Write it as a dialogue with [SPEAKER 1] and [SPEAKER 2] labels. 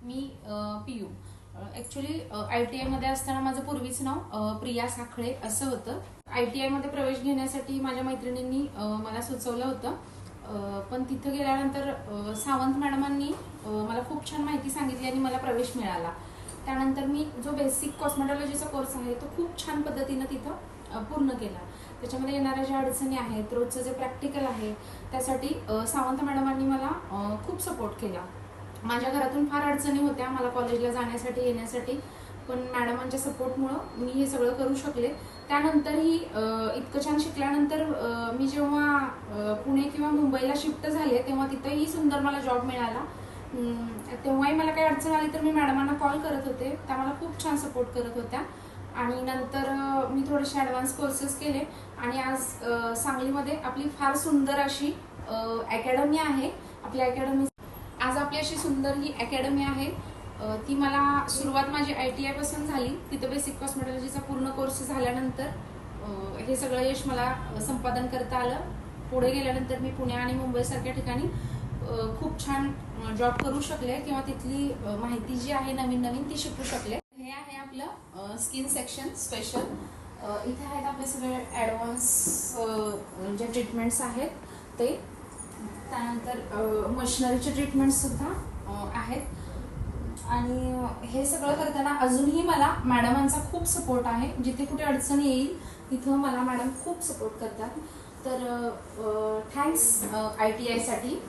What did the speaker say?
[SPEAKER 1] मी PU. Actually ITI मध्ये असताना माझं पूर्वीच नाव प्रिया साखळे असं होतं. ITI मध्ये प्रवेश घेण्यासाठी माझ्या मैत्रिणींनी मला सुचवलं होतं, पण तिथं गेल्यानंतर सावंत मॅडमांनी मला खूप छान माहिती सांगितली आणि मला प्रवेश मिळाला. त्यानंतर मी जो बेसिक कॉस्मेटॉलॉजीचा कोर्स आहे तो खूप छान पद्धतीनं तिथं पूर्ण केला. त्याच्यामध्ये येणाऱ्या ज्या अडचणी आहेत, रोजचं जे प्रॅक्टिकल आहे, त्यासाठी सावंत मॅडमांनी मला खूप सपोर्ट केला. माझ्या घरातून फार अडचणी होत्या मला कॉलेजला जाण्यासाठी येण्यासाठी, पण मॅडमांच्या सपोर्टमुळं मी हे सगळं करू शकले. त्यानंतरही इतकं छान शिकल्यानंतर मी जेव्हा पुणे किंवा मुंबईला शिफ्ट झाले तेव्हा तिथंही सुंदर मला जॉब मिळाला. तेव्हाही मला काही अडचण आली तर मी मॅडमांना कॉल करत होते, त्या मला खूप छान सपोर्ट करत होत्या. आणि नंतर मी थोडेसे ॲडव्हान्स कोर्सेस केले आणि आज सांगलीमध्ये आपली फार सुंदर अशी अकॅडमी आहे. आपली अकॅडमी आज आपली अशी सुंदर ही अकॅडमी आहे. ती मला सुरुवात माझी ITI पासून झाली. तिथं बेसिक कॉस्मेटॉलॉजीचा पूर्ण कोर्स झाल्यानंतर हे सगळं यश मला संपादन करता आलं. पुढे गेल्यानंतर मी पुणे आणि मुंबईसारख्या ठिकाणी खूप छान जॉब करू शकले किंवा तिथली माहिती जी आहे नवीन ती शिकू शकले. हे आहे आपलं स्किन सेक्शन स्पेशल. इथे आहेत आपले सगळे ॲडव्हान्स जे ट्रीटमेंट्स आहेत ते. त्यानंतर मशिनरीचे ट्रीटमेंट्ससुद्धा आहेत. आणि हे सगळं करताना अजूनही मला मॅडमांचा खूप सपोर्ट आहे. जिथे कुठे अडचण येईल तिथं मला मॅडम खूप सपोर्ट करतात. तर थँक्स ITI साठी.